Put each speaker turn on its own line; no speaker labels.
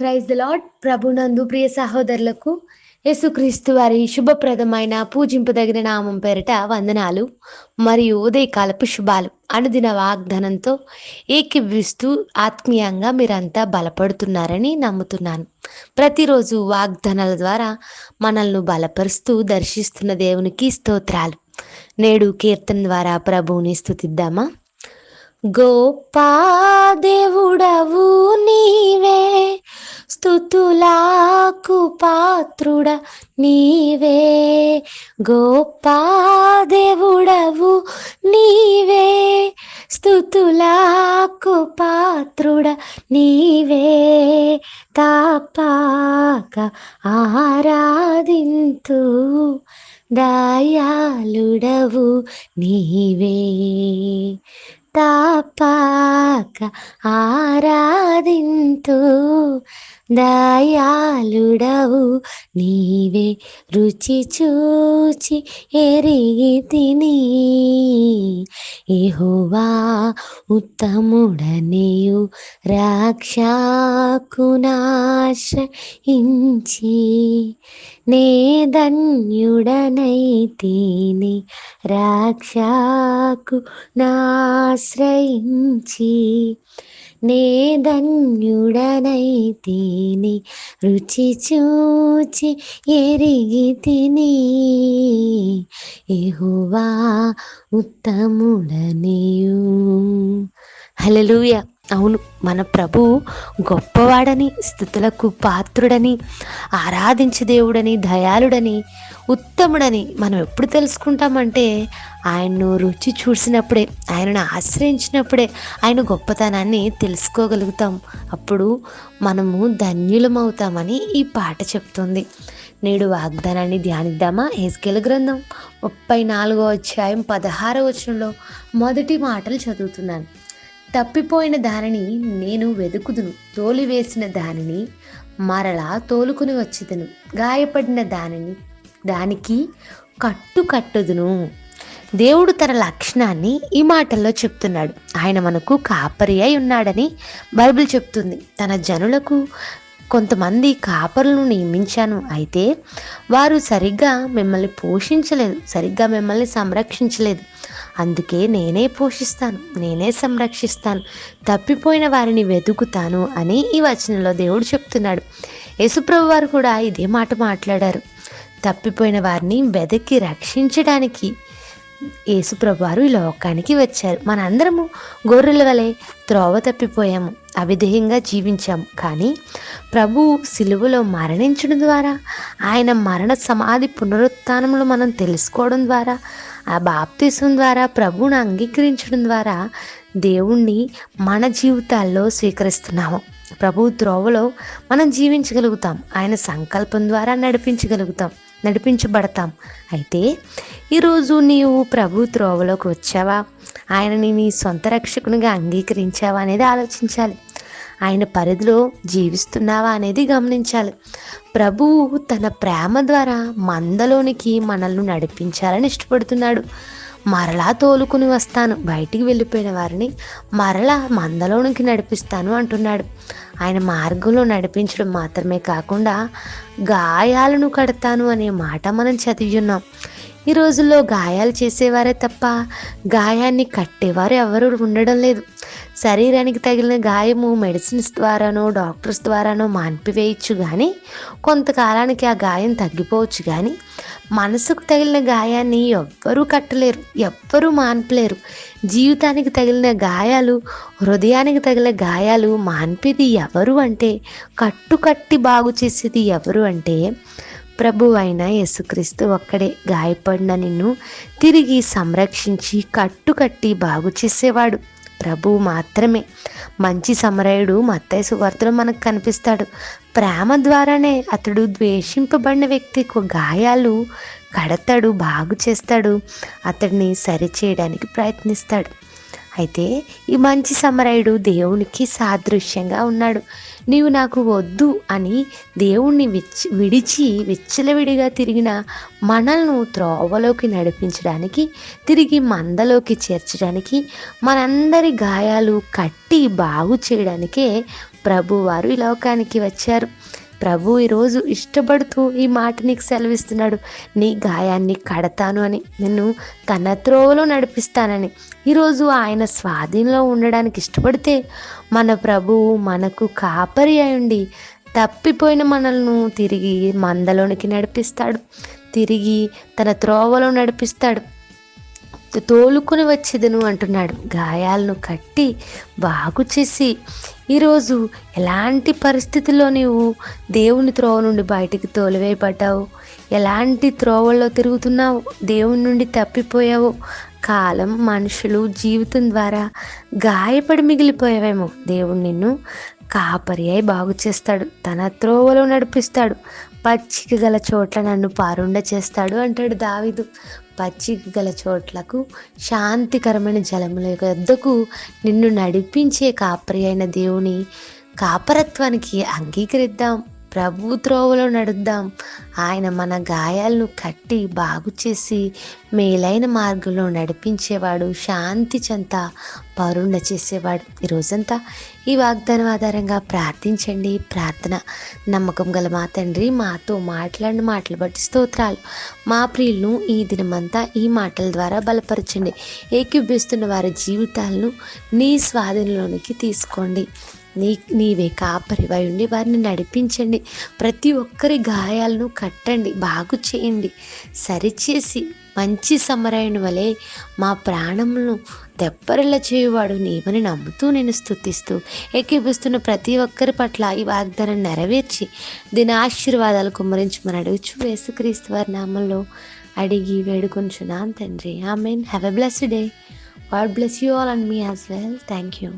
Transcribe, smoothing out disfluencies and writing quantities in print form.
Praise the lord. ప్రభునందు ప్రియ సహోదరులకు యేసుక్రీస్తు వారి శుభప్రదమైన పూజింపదగిన నామం పేరిట వందనాలు మరియు ఉదయకాలపు శుభాలు. అనుదిన వాగ్దానంతో ఏకీభవిస్తూ ఆత్మీయంగా మీరంతా బలపడుతున్నారని నమ్ముతున్నాను. ప్రతిరోజు వాగ్దానాల ద్వారా మనల్ని బలపరుస్తూ దర్శిస్తున్న దేవునికి స్తోత్రాలు. నేడు కీర్తన ద్వారా ప్రభువుని స్తుతిద్దామా? గొప్ప దేవుడవు నీవే, స్తుతులకు పాత్రుడ నీవే. గొప్ప దేవుడవు నీవే, స్తుతులకు పాత్రుడ నీవే. తప్పక ఆరాధింతు దయాళుడవు నీవే. తప్పక ఆరాధింతు దయాళుడవు నీవే. రుచి చూచి ఎరిగి తిని యెహోవా ఉత్తముడనియు రక్షకునాశ్రయించి నే ధన్యుడనైతిని. రక్షకునాశ్రయించి నే ధన్యుడనైతిని. రుచి చూచి ఎరిగి తిని యెహోవా ఉత్తముడనియు. హల్లెలూయా. అవును, మన ప్రభు గొప్పవాడని, స్తుతులకు పాత్రుడని, ఆరాధించే దేవుడని, దయాళుడని, ఉత్తముడని మనం ఎప్పుడు తెలుసుకుంటామంటే ఆయన్ను రుచి చూసినప్పుడే, ఆయనను ఆశ్రయించినప్పుడే ఆయన గొప్పతనాన్ని తెలుసుకోగలుగుతాం. అప్పుడు మనము ధన్యులమవుతామని ఈ పాట చెప్తుంది. నేడు వాగ్దానాన్ని ధ్యానిద్దామా? యెహెజ్కేలు గ్రంథం 34వ అధ్యాయం 16వ వచనంలో మొదటి మాటలు చదువుతున్నాను. తప్పిపోయిన దానిని నేను వెదుకుదును, తోలివేసిన దానిని మరలా తోలుకుని వచ్చేదను, గాయపడిన దానికి కట్టుదును. దేవుడు తన లక్షణాన్ని ఈ మాటల్లో చెప్తున్నాడు. ఆయన మనకు కాపరి అయి ఉన్నాడని బైబిల్ చెప్తుంది. తన జనులకు కొంతమంది కాపరులను నియమించాను, అయితే వారు సరిగ్గా మిమ్మల్ని పోషించలేదు, సరిగ్గా మిమ్మల్ని సంరక్షించలేదు. అందుకే నేనే పోషిస్తాను, నేనే సంరక్షిస్తాను, తప్పిపోయిన వారిని వెతుకుతాను అని ఈ వచనంలో దేవుడు చెప్తున్నాడు. యేసుప్రభు వారు కూడా ఇదే మాట మాట్లాడారు. తప్పిపోయిన వారిని వెతికి రక్షించడానికి యేసుప్రభు వారు ఈ లోకానికి వచ్చారు. మనందరము గొర్రెల వలె త్రోవ తప్పిపోయాము, అవిధేయంగా జీవించాము. కానీ ప్రభు సిలువలో మరణించడం ద్వారా, ఆయన మరణ సమాధి పునరుత్థానంలో మనం తెలుసుకోవడం ద్వారా, ఆ బాప్తిసం ద్వారా, ప్రభువును అంగీకరించడం ద్వారా దేవుణ్ణి మన జీవితాల్లో స్వీకరిస్తున్నాము. ప్రభు త్రోవలో మనం జీవించగలుగుతాం, ఆయన సంకల్పం ద్వారా నడిపించబడతాం. అయితే ఈరోజు నీవు ప్రభు త్రోవలోకి వచ్చావా, ఆయనని నీ సొంత రక్షకునిగా అంగీకరించావా అనేది ఆలోచించాలి. ఆయన పరిధిలో జీవిస్తున్నావా అనేది గమనించాలి. ప్రభువు తన ప్రేమ ద్వారా మందలోనికి మనల్ని నడిపించాలని ఇష్టపడుతున్నాడు. మరలా తోలుకుని వస్తాను, బయటికి వెళ్ళిపోయిన వారిని మరలా మందలోనికి నడిపిస్తాను అంటున్నాడు. ఆయన మార్గంలో నడిపించడం మాత్రమే కాకుండా గాయాలను కడతాను అనే మాట మనం చదివి ఉన్నాం. ఈ రోజుల్లో గాయాలు చేసేవారే తప్ప గాయాన్ని కట్టేవారు ఎవరు ఉండడం లేదు. శరీరానికి తగిలిన గాయము మెడిసిన్స్ ద్వారానో డాక్టర్స్ ద్వారానో మాన్పివేయచ్చు, కానీ కొంతకాలానికి ఆ గాయం తగ్గిపోవచ్చు. కానీ మనసుకు తగిలిన గాయాన్ని ఎవ్వరూ కట్టలేరు, ఎవ్వరూ మాన్పలేరు. జీవితానికి తగిలిన గాయాలు, హృదయానికి తగిలిన గాయాలు మాన్పేది ఎవరు అంటే, కట్టి బాగు చేసేది ఎవరు అంటే ప్రభు అయిన యేసుక్రీస్తు ఒక్కడే. గాయపడిన నిన్ను తిరిగి సంరక్షించి కట్టి బాగు చేసేవాడు ప్రభువు మాత్రమే. మంచి సమరయుడు మత్తయి సువార్తలో మనకు కనిపిస్తాడు. ప్రేమ ద్వారానే అతడు ద్వేషింపబడిన వ్యక్తికి గాయాలు కడతాడు, బాగు చేస్తాడు, అతడిని సరిచేయడానికి ప్రయత్నిస్తాడు. అయితే ఈ మంచి సమరయుడు దేవునికి సాదృశ్యంగా ఉన్నాడు. నీవు నాకు వద్దు అని దేవుణ్ణి విడిచి విచ్చలవిడిగా తిరిగిన మనల్ని త్రోవలోకి నడిపించడానికి, తిరిగి మందలోకి చేర్చడానికి, మనందరి గాయాలు కట్టి బాగు చేయడానికే ప్రభు వారు ఈ లోకానికి వచ్చారు. ప్రభు ఈరోజు ఇష్టపడుతూ ఈ మాట నీకు సెలవిస్తున్నాడు. నీ గాయాన్ని కడతాను అని, నిన్ను తన త్రోవలో నడిపిస్తానని. ఈరోజు ఆయన స్వాధీనంలో ఉండడానికి ఇష్టపడితే మన ప్రభువు మనకు కాపరి అయ్యుండి తప్పిపోయిన మనల్ని తిరిగి మందలోనికి నడిపిస్తాడు, తిరిగి తన త్రోవలో నడిపిస్తాడు. తోలుకొని వచ్చేదను అంటున్నాడు. గాయాలను కట్టి బాగు చేసి, ఈరోజు ఎలాంటి పరిస్థితుల్లో నీవు దేవుని త్రోవ నుండి బయటికి తోలివేయబడ్డావు, ఎలాంటి త్రోవల్లో తిరుగుతున్నావు, దేవుని నుండి తప్పిపోయావు, కాలం, మనుషులు, జీవితం ద్వారా గాయపడి మిగిలిపోయావేమో, దేవుడు నిన్ను కాపరి అయి బాగు చేస్తాడు, తన త్రోవలో నడిపిస్తాడు, పచ్చిక గల చోట్ల నన్ను పారుండ చేస్తాడు అంటాడు దావీదు. పచ్చిక గల చోట్లకు, శాంతికరమైన జలముల యొద్దకు నిన్ను నడిపించే కాపరి అయిన దేవుని కాపరత్వానికి అంగీకరిద్దాం, ప్రభు త్రోవలో నడుద్దాం. ఆయన మన గాయాలను కట్టి బాగు చేసి మేలైన మార్గంలో నడిపించేవాడు, శాంతి చెంత పరుండ చేసేవాడు. ఈరోజంతా ఈ వాగ్దానం ఆధారంగా ప్రార్థించండి. ప్రార్థన. నమ్మకం గల మా తండ్రి, మాతో మాట్లాడిన మాటలు బట్టి స్తోత్రాలు. మా ప్రియులను ఈ దినమంతా ఈ మాటల ద్వారా బలపరచండి. ఏకీభవిస్తున్న వారి జీవితాలను నీ స్వాధీనంలోనికి తీసుకోండి. నీవే కాపరివై ఉండి వారిని నడిపించండి. ప్రతి ఒక్కరి గాయాలను కట్టండి, బాగు చేయండి, సరిచేసి మంచి సమరయుని వలె మా ప్రాణములను తెప్పరిల్ల చేయువాడు నీవని నమ్ముతూ నేను స్తుతిస్తూ ఏకీభిస్తున్న ప్రతి ఒక్కరి పట్ల ఈ వాగ్దానం నెరవేర్చి దీని ఆశీర్వాదాలు కుమ్మరించమని అడుగుచు యేసుక్రీస్తు వారి నామంలో అడిగి వేడుకొంచున్నాను తండ్రి. Amen. Have a blessed day. God bless you all and me as well. Thank you.